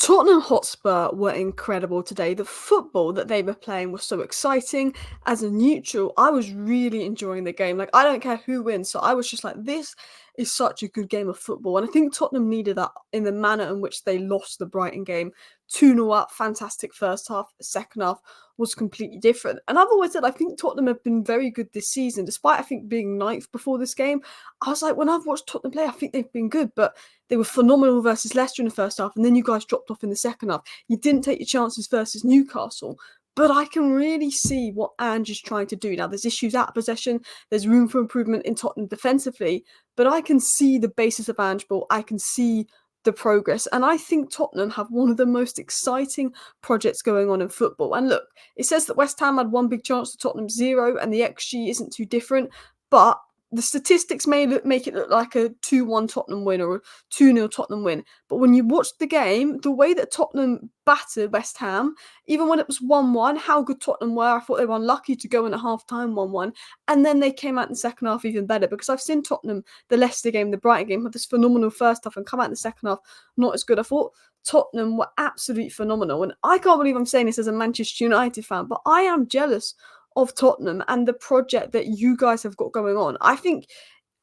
Tottenham Hotspur were incredible today. The football that they were playing was so exciting. As a neutral, I was really enjoying the game. Like, I don't care who wins. So I was just like, this is such a good game of football. And I think Tottenham needed that in the manner in which they lost the Brighton game. 2-0 up, fantastic first half. Second half was completely different. And I've always said, I think Tottenham have been very good this season, despite, I think, being ninth before this game. I was like, when I've watched Tottenham play, I think they've been good. But they were phenomenal versus Leicester in the first half, and then you guys dropped off in the second half. You didn't take your chances versus Newcastle. But I can really see what Ange is trying to do. Now, there's issues at possession. There's room for improvement in Tottenham defensively. But I can see the basis of Ange ball. I can see the progress. And I think Tottenham have one of the most exciting projects going on in football. And look, it says that West Ham had one big chance to Tottenham 0, and the XG isn't too different. But the statistics make it look like a 2-1 Tottenham win or a 2-0 Tottenham win. But when you watch the game, the way that Tottenham battered West Ham, even when it was 1-1, how good Tottenham were, I thought they were unlucky to go in at half-time 1-1. And then they came out in the second half even better, because I've seen Tottenham, the Leicester game, the Brighton game, have this phenomenal first half and come out in the second half not as good. I thought Tottenham were absolutely phenomenal. And I can't believe I'm saying this as a Manchester United fan, but I am jealous of Tottenham and the project that you guys have got going on. I think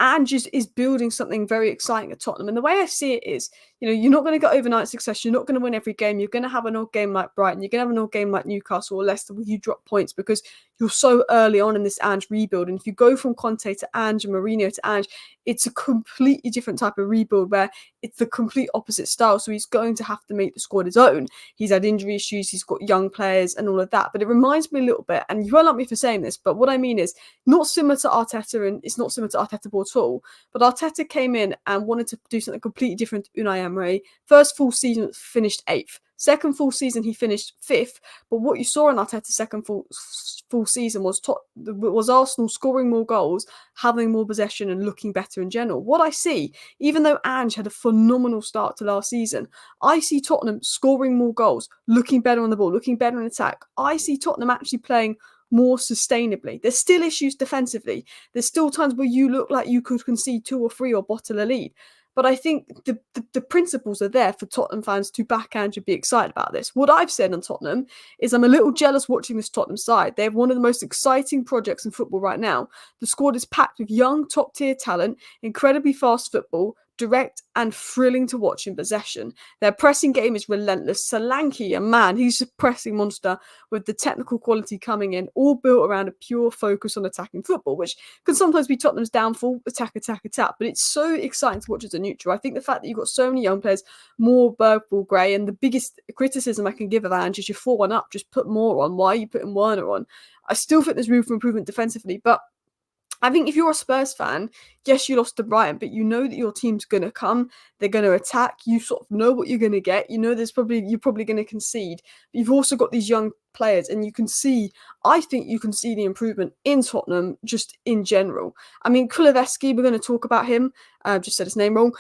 Ange is building something very exciting at Tottenham. And the way I see it is, you're not going to get overnight success. You're not going to win every game. You're going to have an odd game like Brighton. You're going to have an odd game like Newcastle or Leicester where you drop points because you're so early on in this Ange rebuild. And if you go from Conte to Ange and Mourinho to Ange, it's a completely different type of rebuild where it's the complete opposite style. So he's going to have to make the squad his own. He's had injury issues. He's got young players and all of that. But it reminds me a little bit, and you won't like me for saying this, but what I mean is not similar to Arteta, and it's not similar to Arteta at all. But Arteta came in and wanted to do something completely different to Unai Emery. First full season finished 8th. Second full season he finished 5th. But what you saw in Arteta's second full season was Arsenal scoring more goals, having more possession and looking better in general. What I see, even though Ange had a phenomenal start to last season, I see Tottenham scoring more goals, looking better on the ball, looking better in attack. I see Tottenham actually playing more sustainably. There's still issues defensively. There's still times where you look like you could concede 2 or 3 or bottle a lead. But I think the principles are there for Tottenham fans to back Ange and be excited about this. What I've said on Tottenham is I'm a little jealous watching this Tottenham side. They have one of the most exciting projects in football right now. The squad is packed with young, top-tier talent, incredibly fast football, direct and thrilling to watch in possession. Their pressing game is relentless. Solanke, a man, he's a pressing monster with the technical quality coming in, all built around a pure focus on attacking football, which can sometimes be Tottenham's downfall, attack. But it's so exciting to watch as a neutral. I think the fact that you've got so many young players, more Bergvall, Gray, and the biggest criticism I can give of Ange is you're 4-1 up, just put more on. Why are you putting Werner on? I still think there's room for improvement defensively, but I think if you're a Spurs fan, yes, you lost to Brighton, but you know that your team's going to come. They're going to attack. You sort of know what you're going to get. You know you're probably going to concede. But you've also got these young players, and I think you can see the improvement in Tottenham just in general. I mean, Kulusevski, we're going to talk about him. Just said his name wrong.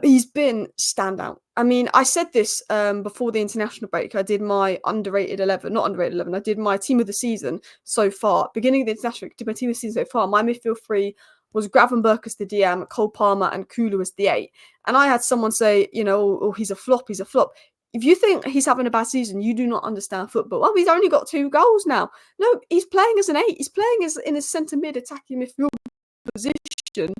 He's been standout. I mean, I said this before the international break. I did my not underrated 11. I did my team of the season so far. Beginning of the international break, I did my team of the season so far. My midfield 3 was Gravenberch as the DM, Cole Palmer and Kulu as the 8. And I had someone say, he's a flop. If you think he's having a bad season, you do not understand football. Well, he's only got 2 goals now. No, he's playing as an 8. He's playing as in a centre mid attacking midfield position.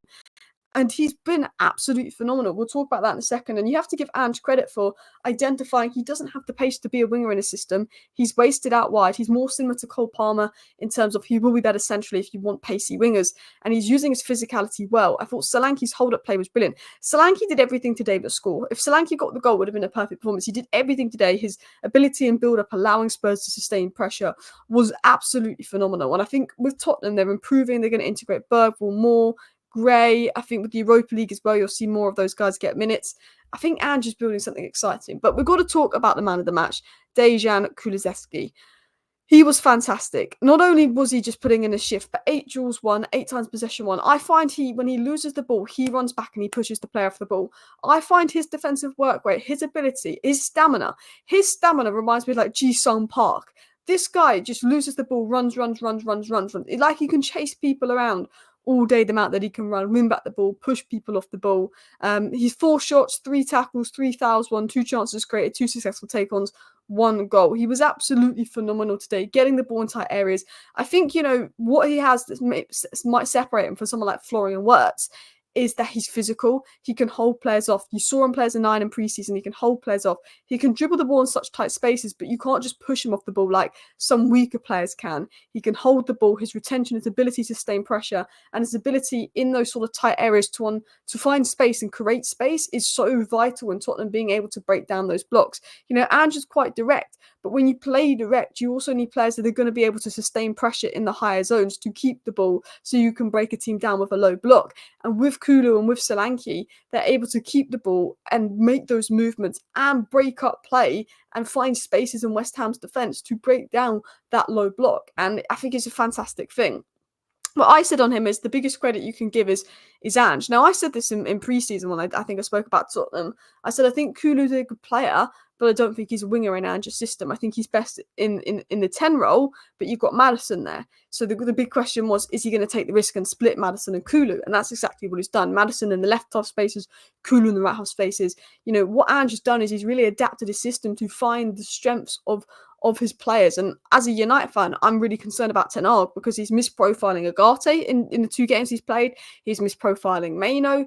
And he's been absolutely phenomenal. We'll talk about that in a second. And you have to give Ange credit for identifying he doesn't have the pace to be a winger in his system. He's wasted out wide. He's more similar to Cole Palmer in terms of he will be better centrally if you want pacey wingers. And he's using his physicality well. I thought Solanke's hold-up play was brilliant. Solanke did everything today but score. If Solanke got the goal, it would have been a perfect performance. He did everything today. His ability and build-up, allowing Spurs to sustain pressure, was absolutely phenomenal. And I think with Tottenham, they're improving. They're going to integrate Bergvall more. Gray, I think with the Europa League as well, you'll see more of those guys get minutes. I think Ange is building something exciting. But we've got to talk about the man of the match, Dejan Kulusevski. He was fantastic. Not only was he just putting in a shift, but 8 duels won, 8 times possession won. I find when he loses the ball, he runs back and he pushes the player off the ball. I find his defensive work rate, his ability, his stamina reminds me of like Ji-sung Park. This guy just loses the ball, runs. Like he can chase people around all day the amount that he can run, win back the ball, push people off the ball. He's 4 shots, 3 tackles, 3 fouls, 2 chances created, 2 successful take-ons, 1 goal. He was absolutely phenomenal today, getting the ball in tight areas. I think, what he has that might separate him from someone like Florian Wirtz is that he's physical. He can hold players off. You saw him play as a 9 in preseason. He can hold players off. He can dribble the ball in such tight spaces, but you can't just push him off the ball like some weaker players can. He can hold the ball. His retention, his ability to sustain pressure, and his ability in those sort of tight areas to find space and create space is so vital in Tottenham being able to break down those blocks. Ange is quite direct, but when you play direct, you also need players that are going to be able to sustain pressure in the higher zones to keep the ball so you can break a team down with a low block. And with Kulu and with Solanke, they're able to keep the ball and make those movements and break up play and find spaces in West Ham's defence to break down that low block. And I think it's a fantastic thing. What I said on him is the biggest credit you can give is Ange. Now, I said this in pre-season when I think I spoke about Tottenham. I said I think Kulu's a good player, but I don't think he's a winger in Ange's system. I think he's best in the 10 role, but you've got Maddison there. So the big question was, is he going to take the risk and split Maddison and Kulu? And that's exactly what he's done. Maddison in the left half spaces, Kulu in the right half spaces. What Ange has done is he's really adapted his system to find the strengths of his players. And as a United fan, I'm really concerned about Ten Hag because he's misprofiling Agate in the 2 games he's played. He's misprofiling Maino.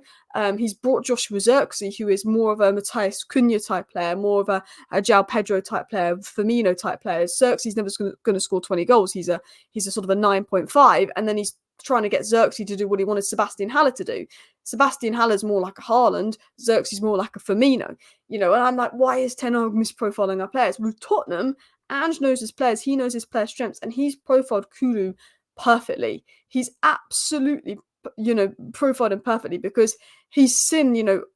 He's brought Joshua Zirkzee, who is more of a Matthias Cunha type player, more of a João Pedro type player, Firmino type player. Zirkzee's never going to score 20 goals. He's a sort of a 9.5, and then he's trying to get Zirkzee to do what he wanted Sebastian Haller to do. Sebastian Haller's more like a Haaland, Zirkzee's more like a Firmino. And I'm like, why is Ten Hag misprofiling our players? With Tottenham, Ange knows his players, he knows his player strengths, and he's profiled Kulu perfectly. He's absolutely, profiled him perfectly because he's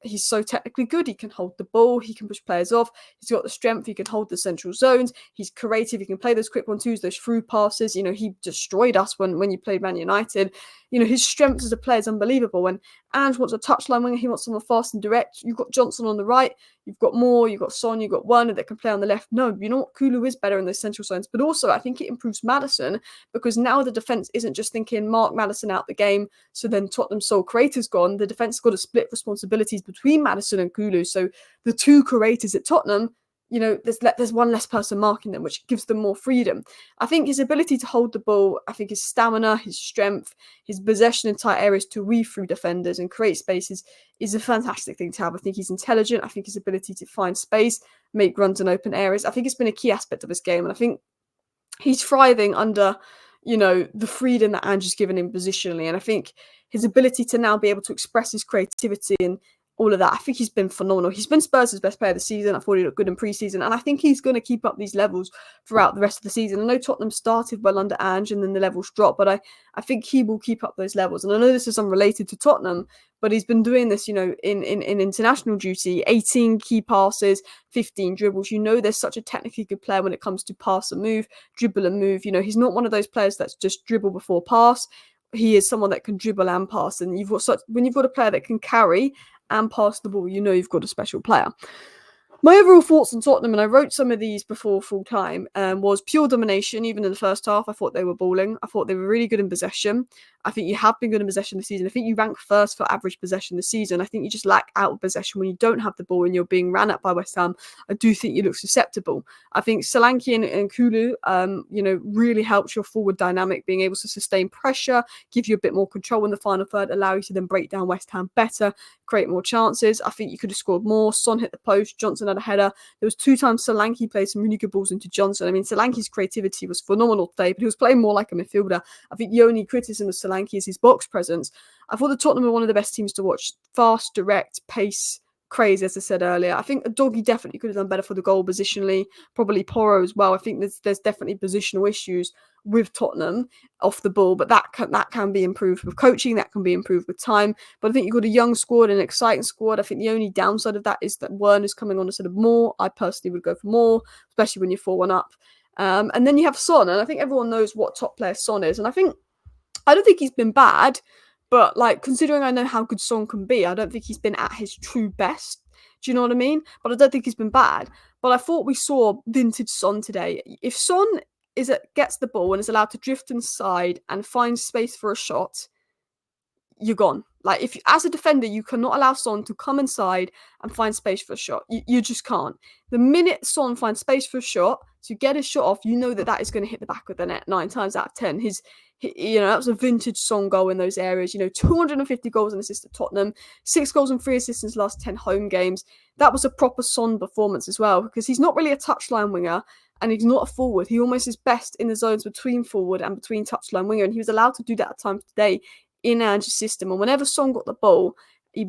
he's so technically good. He can hold the ball, he can push players off, he's got the strength, he can hold the central zones, he's creative, he can play those quick 1-2s, those through passes. He destroyed us when you played Man United. His strength as a player is unbelievable. When Ange wants a touchline winger, he wants someone fast and direct. You've got Johnson on the right, you've got Moore, you've got Son, you've got Werner that can play on the left. No, Kulu is better in those central zones, but also I think it improves Maddison because now the defence isn't just thinking Mark Maddison out the game, so then Tottenham's sole creator's gone. The defence has got to split responsibilities between Maddison and Kulu, so the 2 creators at Tottenham, there's one less person marking them, which gives them more freedom. I think his ability to hold the ball, I think his stamina, his strength, his possession in tight areas to weave through defenders and create spaces is a fantastic thing to have. I think he's intelligent. I think his ability to find space, make runs in open areas, I think it's been a key aspect of his game. And I think he's thriving under, the freedom that Ange has given him positionally. And I think his ability to now be able to express his creativity and all of that, I think he's been phenomenal. He's been Spurs' best player of the season. I thought he looked good in pre-season, and I think he's going to keep up these levels throughout the rest of the season. I know Tottenham started well under Ange and then the levels dropped, but I think he will keep up those levels. And I know this is unrelated to Tottenham, but he's been doing this, in international duty, 18 key passes, 15 dribbles. There's such a technically good player when it comes to pass and move, dribble and move. He's not one of those players that's just dribble before pass. He is someone that can dribble and pass. And when you've got a player that can carry and pass the ball, you've got a special player. My overall thoughts on Tottenham, and I wrote some of these before full time, was pure domination. Even in the first half, I thought they were balling. I thought they were really good in possession. I think you have been good in possession this season. I think you rank first for average possession this season. I think you just lack out of possession when you don't have the ball and you're being ran at by West Ham. I do think you look susceptible. I think Solanke and Kulu, really helps your forward dynamic, being able to sustain pressure, give you a bit more control in the final third, allow you to then break down West Ham better, create more chances. I think you could have scored more. Son hit the post, Johnson had a header. There was 2 times Solanke played some really good balls into Johnson. I mean, Solanke's creativity was phenomenal today, but he was playing more like a midfielder. I think the only criticism of Solanke is his box presence. I thought the Tottenham were one of the best teams to watch. Fast, direct, pace, crazy, as I said earlier. I think Doggy definitely could have done better for the goal positionally. Probably Porro as well. I think there's definitely positional issues with Tottenham off the ball, but that can be improved with coaching. That can be improved with time. But I think you've got a young squad, an exciting squad. I think the only downside of that is that Werner's coming on instead of more. I personally would go for more, especially when you're 4-1 up. And then you have Son, and I think everyone knows what top player Son is. And I don't think he's been bad, but considering I know how good Son can be, I don't think he's been at his true best. Do you know what I mean? But I don't think he's been bad. But I thought we saw vintage Son today. If Son gets the ball and is allowed to drift inside and find space for a shot, you're gone. Like, if as a defender, you cannot allow Son to come inside and find space for a shot. You just can't. The minute Son finds space for a shot, to get his shot off, you know that is going to hit the back of the net 9 times out of 10. That was a vintage Son goal in those areas. 250 goals and assists at Tottenham, 6 goals and 3 assists in his last 10 home games. That was a proper Son performance as well, because he's not really a touchline winger and he's not a forward. He almost is best in the zones between forward and between touchline winger, and he was allowed to do that at times today in Ange's system. And whenever Son got the ball, he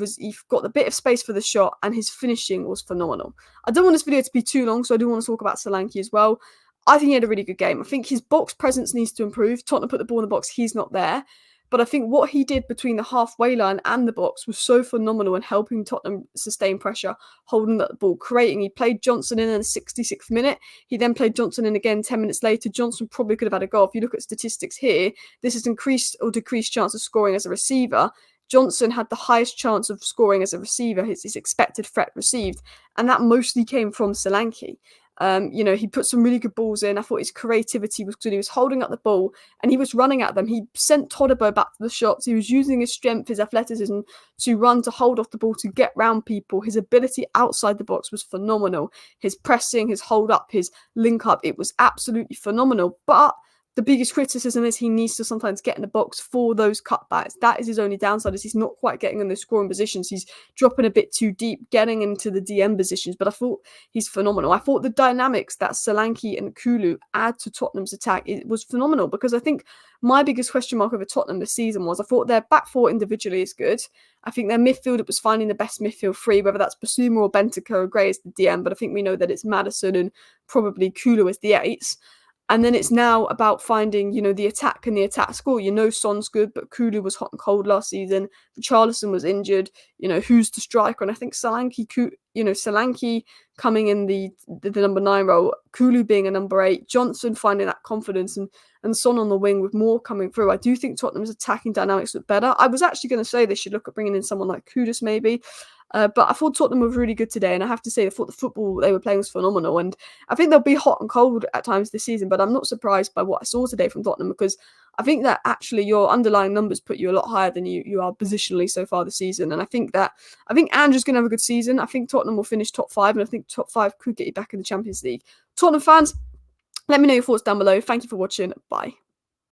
got the bit of space for the shot, and his finishing was phenomenal. I don't want this video to be too long, so I do want to talk about Solanke as well. I think he had a really good game. I think his box presence needs to improve. Tottenham put the ball in the box, he's not there. But I think what he did between the halfway line and the box was so phenomenal in helping Tottenham sustain pressure, holding the ball, creating. He played Johnson in the 66th minute. He then played Johnson in again 10 minutes later. Johnson probably could have had a goal. If you look at statistics here, this is increased or decreased chance of scoring as a receiver. Johnson had the highest chance of scoring as a receiver, his expected threat received, and that mostly came from Solanke. He put some really good balls in. I thought his creativity was good. He was holding up the ball and he was running at them. He sent Todibo back to the shots. He was using his strength, his athleticism to run, to hold off the ball, to get round people. His ability outside the box was phenomenal. His pressing, his hold up, his link up, it was absolutely phenomenal. But the biggest criticism is he needs to sometimes get in the box for those cutbacks. That is his only downside, is he's not quite getting in those scoring positions. He's dropping a bit too deep, getting into the DM positions. But I thought he's phenomenal. I thought the dynamics that Solanke and Kulu add to Tottenham's attack, it was phenomenal, because I think my biggest question mark over Tottenham this season was, I thought their back four individually is good. I think their midfield, it was finding the best midfield three, whether that's Bissouma or Bentancur or Gray as the DM. But I think we know that it's Maddison and probably Kulu as the eights. And then it's now about finding, the attack and the attack score. Son's good, but Kulu was hot and cold last season. Richarlison was injured. Who's the striker? And I think Solanke coming in the number 9 role, Kulu being a number 8, Johnson finding that confidence, and Son on the wing with more coming through. I do think Tottenham's attacking dynamics look better. I was actually going to say they should look at bringing in someone like Kudus maybe. But I thought Tottenham were really good today, and I have to say I thought the football they were playing was phenomenal, and I think they'll be hot and cold at times this season, but I'm not surprised by what I saw today from Tottenham, because I think that actually your underlying numbers put you a lot higher than you are positionally so far this season. And I think Andrew's going to have a good season. I think Tottenham will finish top 5, and I think top 5 could get you back in the Champions League. Tottenham fans, let me know your thoughts down below. Thank you for watching. Bye.